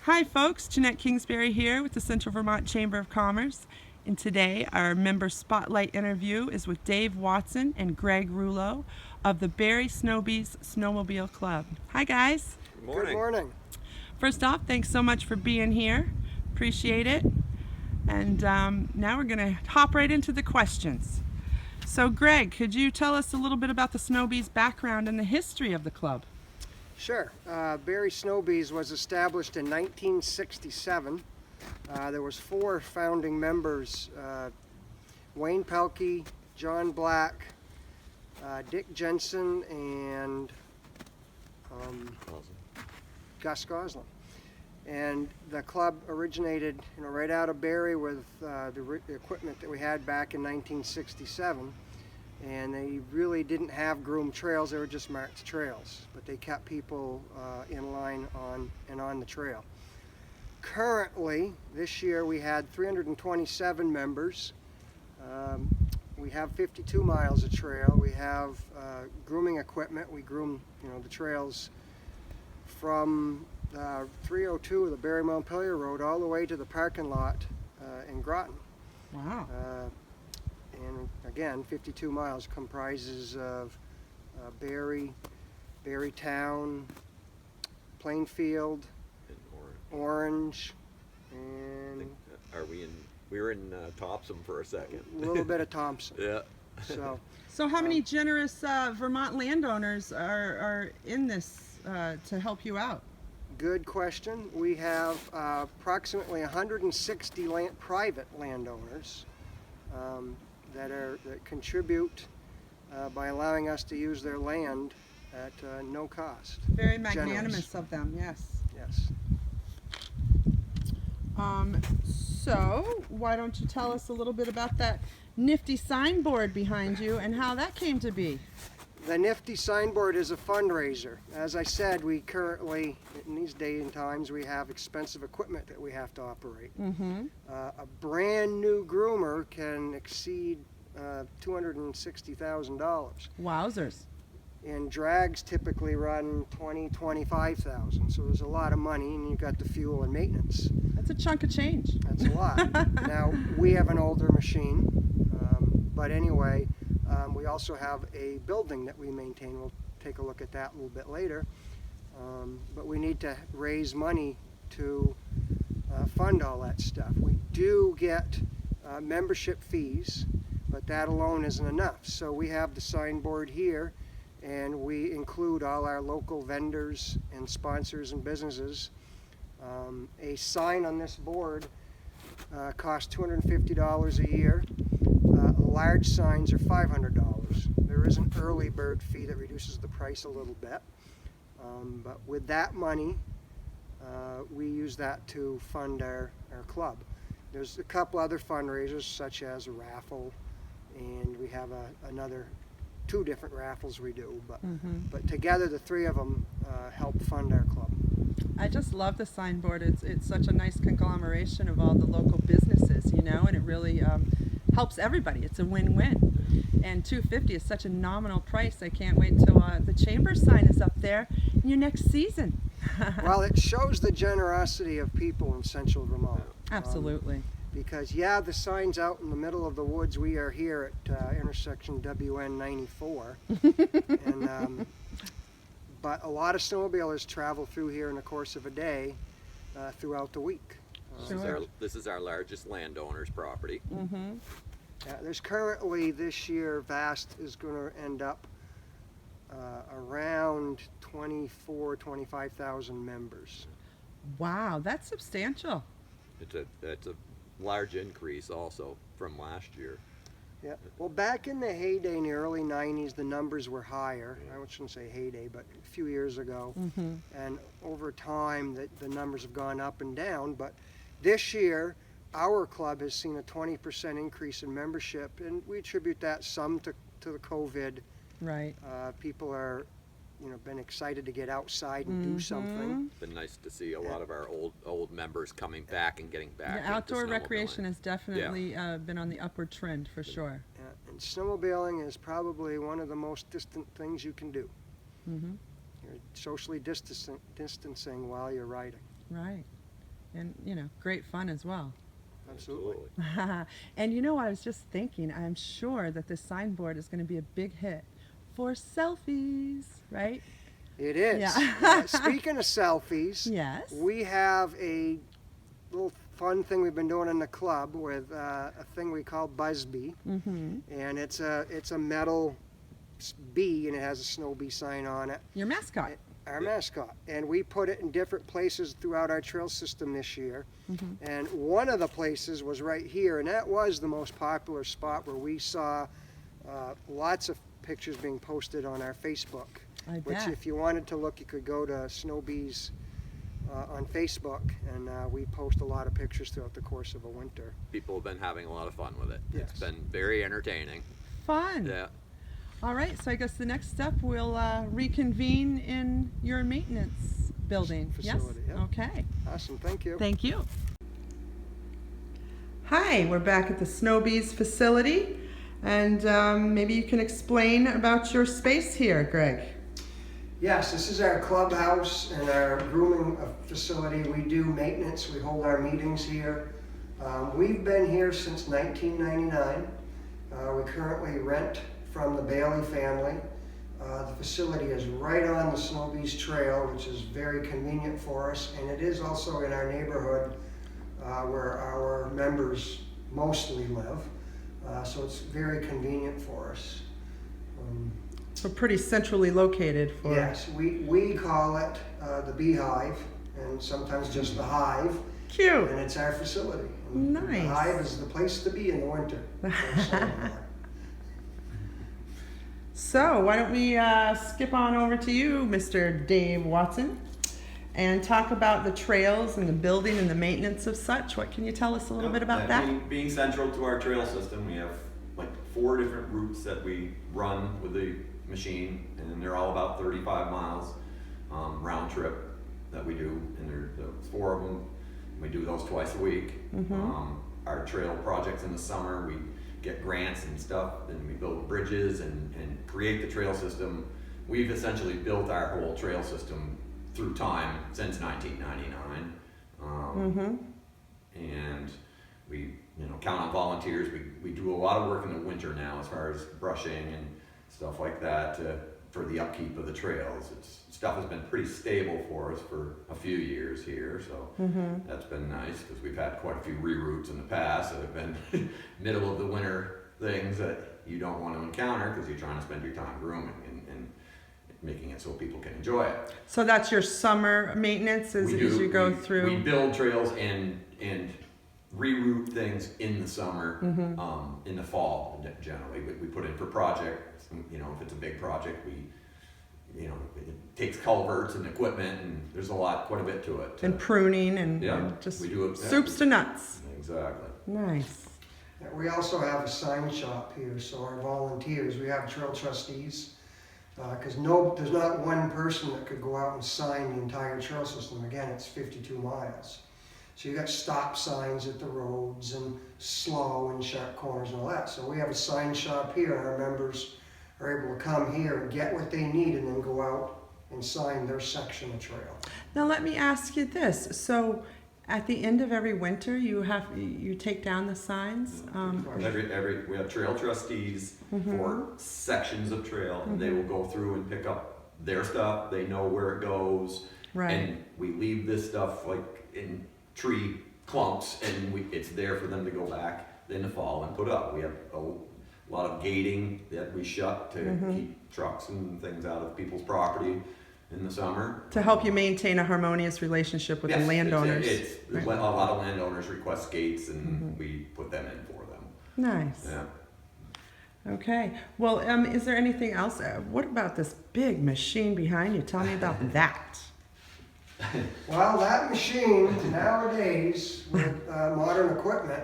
Hi folks, Jeannette Kingsbury here with the Central Vermont Chamber of Commerce. And today our member spotlight interview is with Dave Watson and Greg Rouleau of the Barre Sno Bees Snowmobile Club. Hi guys. Good morning. Good morning. First off, thanks so much for being here. Appreciate it. And now we're going to hop right into the questions. So Greg, could you tell us a little bit about the Sno Bees background and the history of the club? Sure. Barre Sno Bees was established in 1967. There was 4 founding members, Wayne Pelkey, John Black, Dick Jensen, and Gus Goslin. And the club originated right out of Barre with the equipment that we had back in 1967. And they really didn't have groomed trails, they were just marked trails, but they kept people in line on the trail. Currently, this year we had 327 members. We have 52 miles of trail. We have grooming equipment. We groom the trails from 302 of the Barre Montpelier Road all the way to the parking lot in Groton. Wow. And again, 52 miles comprises of Barre, Barre Town, Plainfield, And Orange, I and think, we were in Topsom for a second. a little bit of Thompson. Yeah. So how many generous Vermont landowners are in this to help you out? Good question. We have approximately 160 private landowners that contribute by allowing us to use their land at no cost. Very Generous. magnanimous of them, yes. Yes. So why don't you tell us a little bit about that nifty signboard behind you and how that came to be? The nifty signboard is a fundraiser. As I said, we currently, in these days and times, we have expensive equipment that we have to operate. Mm-hmm. A brand new groomer can exceed $260,000. Wowzers. And drags typically run $20,000-$25,000. So there's a lot of money, and you've got the fuel and maintenance. That's a chunk of change. That's a lot. Now, we have an older machine, but anyway, we also have a building that we maintain. We'll take a look at that a little bit later. But we need to raise money to fund all that stuff. We do get membership fees, but that alone isn't enough. So we have the signboard here, and we include all our local vendors and sponsors and businesses. A sign on this board costs $250 a year. Large signs are $500. There is an early bird fee that reduces the price a little bit. But with that money, we use that to fund our club. There's a couple other fundraisers, such as a raffle, and we have another 2 different raffles we do. But together, the 3 of them help fund our club. I just love the signboard. It's such a nice conglomeration of all the local businesses, and it really helps everybody. It's a win-win. And $250 is such a nominal price. I can't wait till the chamber sign is up there in your next season. Well, it shows the generosity of people in Central Vermont. Absolutely. Because the sign's out in the middle of the woods. We are here at intersection WN 94. And but a lot of snowmobilers travel through here in the course of a day throughout the week. This is our largest landowner's property. Mm-hmm. There's currently this year, VAST is going to end up around 25,000 members. Wow, that's substantial. It's a large increase also from last year. Yeah. Well, back in the heyday in the early 90s, the numbers were higher. I shouldn't say heyday, but a few years ago. Mm-hmm. And over time, the numbers have gone up and down. But this year, our club has seen a 20% increase in membership, and we attribute that some to the COVID. Right. People are been excited to get outside and do something. It's been nice to see a lot of our old members coming back and getting back. The outdoor into recreation snowmobiling. has definitely been on the upward trend for sure. And snowmobiling is probably one of the most distant things you can do. Mm-hmm. You're socially distancing while you're riding. Right. and great fun as well. Absolutely. And I was just thinking, I'm sure that this signboard is going to be a big hit for selfies, right? It is. Yeah. Speaking of selfies, Yes. we have a little fun thing we've been doing in the club with a thing we call Buzzbee, Mm-hmm. and it's a metal bee, and it has a Sno Bee sign on it. Your mascot. Our mascot, and we put it in different places throughout our trail system this year. Mm-hmm. And one of the places was right here, and that was the most popular spot where we saw lots of pictures being posted on our Facebook. I Which, bet. if you wanted to look, you could go to Sno Bees on Facebook, and we post a lot of pictures throughout the course of a winter. People have been having a lot of fun with it. Yes. It's been very entertaining. Fun. Yeah. All right, so I guess the next step, we'll reconvene in your maintenance building. Facility, Yes? yeah. Okay. Awesome, thank you. Thank you. Hi, we're back at the Sno Bees facility, and maybe you can explain about your space here, Greg. Yes, this is our clubhouse and our grooming facility. We do maintenance, we hold our meetings here. We've been here since 1999. We currently rent from the Bailey family. The facility is right on the Sno Bees Trail, which is very convenient for us, and it is also in our neighborhood where our members mostly live. So it's very convenient for us. So pretty centrally located for... Yes, we call it the Beehive, and sometimes just the Hive, Cute. and it's our facility. And Nice. The Hive is the place to be in the winter. So why don't we skip on over to you, Mr. Dave Watson, and talk about the trails and the building and the maintenance of such. What can you tell us a little bit about that? Being central to our trail system, we have like 4 different routes that we run with the machine, and they're all about 35 miles round trip that we do, and there's 4 of them. We do those twice a week. Mm-hmm. Our trail projects in the summer, we get grants and stuff, and we build bridges and create the trail system. We've essentially built our whole trail system through time since 1999. And we count on volunteers. We do a lot of work in the winter now as far as brushing and stuff like that for the upkeep of the trails. Stuff has been pretty stable for us for a few years here, so that's been nice because we've had quite a few reroutes in the past that have been middle of the winter things that you don't want to encounter because you're trying to spend your time grooming and making it so people can enjoy it. So that's your summer maintenance as you go through? We build trails and reroute things in the summer, in the fall generally. We put in for projects, if it's a big project, it takes culverts and equipment, and there's quite a bit to it. And pruning and just we do it, soups to nuts. Exactly. Nice. We also have a sign shop here, so our volunteers, we have trail trustees, because there's not one person that could go out and sign the entire trail system. Again, it's 52 miles. So you got stop signs at the roads and slow and sharp corners and all that. So we have a sign shop here, and our members are able to come here and get what they need and then go out and sign their section of trail. Now let me ask you this. So at the end of every winter, you take down the signs? We have trail trustees for sections of trail, and they will go through and pick up their stuff. They know where it goes. Right. And we leave this stuff like in tree clumps, and it's there for them to go back in the fall and put up. We have a lot of gating that we shut to keep trucks and things out of people's property in the summer. To help you maintain a harmonious relationship with the landowners. A lot of landowners request gates, and we put them in for them. Nice. Yeah. Okay. Well, is there anything else? What about this big machine behind you? Tell me about that. Well, that machine nowadays with modern equipment,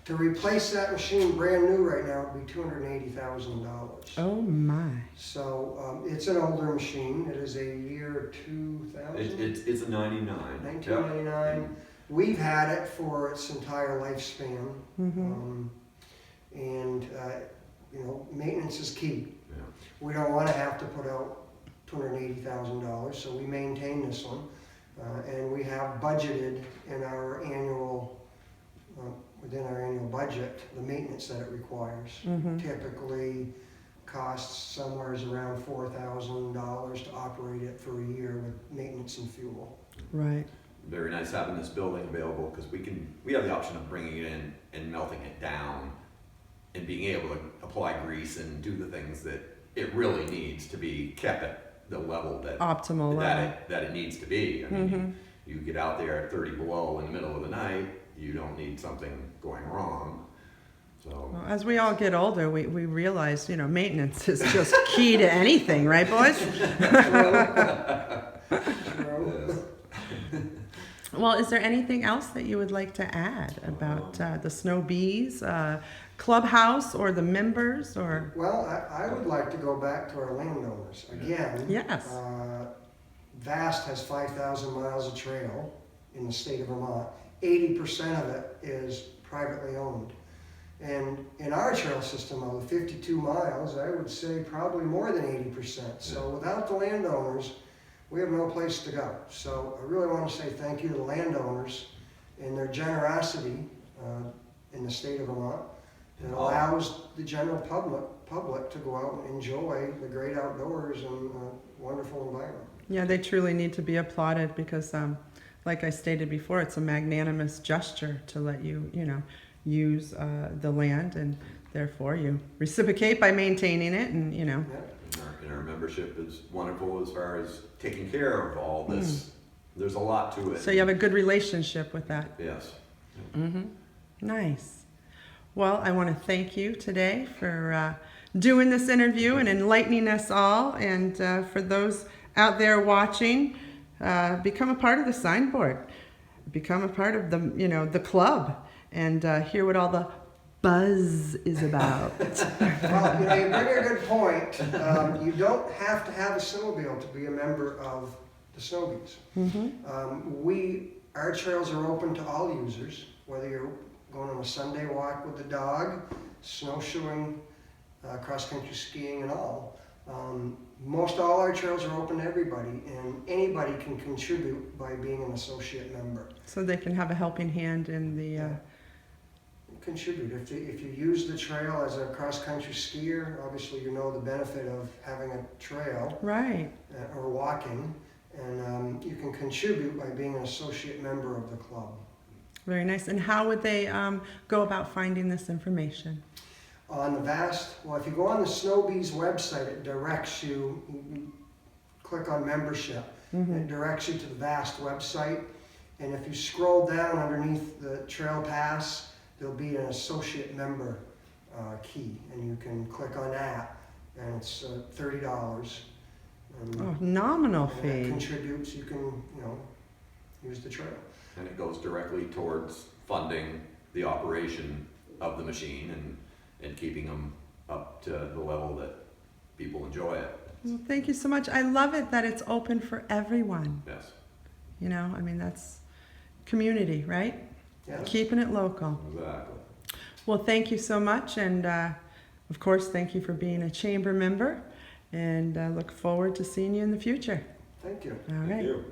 to replace that machine brand new right now would be $280,000. Oh my. So it's an older machine. It is a year 2000. It's a 99. 1999. Yep. We've had it for its entire lifespan, maintenance is key. Yeah. We don't want to have to put out $280,000, so we maintain this one. And we have budgeted in our annual, within our annual budget, the maintenance that it requires. Typically costs somewhere around $4,000 to operate it for a year with maintenance and fuel. Right. Very nice having this building available, because we have the option of bringing it in and melting it down and being able to apply grease and do the things that it really needs to be kept at the level that Optimal level. that it needs to be. I mean, you get out there at 30 below in the middle of the night, you don't need something going wrong. So Well, as we all get older, we realize, maintenance is just key to anything, right, boys? Well, is there anything else that you would like to add about the Sno Bees clubhouse or the members or? Well, I would like to go back to our landowners again. Yes. Vast has 5,000 miles of trail in the state of Vermont. 80% of it is privately owned. And in our trail system, of the 52 miles, I would say probably more than 80%. So without the landowners, we have no place to go. So I really want to say thank you to the landowners and their generosity in the state of Vermont. It allows the general public to go out and enjoy the great outdoors and a wonderful environment. Yeah, they truly need to be applauded because, like I stated before, it's a magnanimous gesture to let you, use the land, and therefore you reciprocate by maintaining it, and Yeah. and our membership is wonderful as far as taking care of all this. There's a lot to it. so you have a good relationship with that. Yes. Nice. Well, I want to thank you today for doing this interview and enlightening us all, and for those out there watching, become a part of the signboard, become a part of the club, and hear what all the buzz is about. Well, you bring a good point. You don't have to have a snowmobile to be a member of the Sno Bees. Our trails are open to all users, whether you're going on a Sunday walk with the dog, snowshoeing, cross-country skiing and all. Most all our trails are open to everybody, and anybody can contribute by being an associate member. So they can have a helping hand in the... Contribute. If you use the trail as a cross-country skier, obviously you know the benefit of having a trail. Right. Or walking, and you can contribute by being an associate member of the club. Very nice. And how would they go about finding this information? On the if you go on the Sno Bees website, it directs you, click on membership, it directs you to the Vast website, and if you scroll down underneath the trail pass, there'll be an associate member key, and you can click on that, and it's $30. Nominal and fee. it contributes, you can, use the trail. And it goes directly towards funding the operation of the machine and keeping them up to the level that people enjoy it. Well, thank you so much. I love it that it's open for everyone. Yes. That's community, right? Yes. Keeping it local. Exactly. Well, thank you so much. And of course, thank you for being a chamber member. And look forward to seeing you in the future. Thank you. All right. Thank you.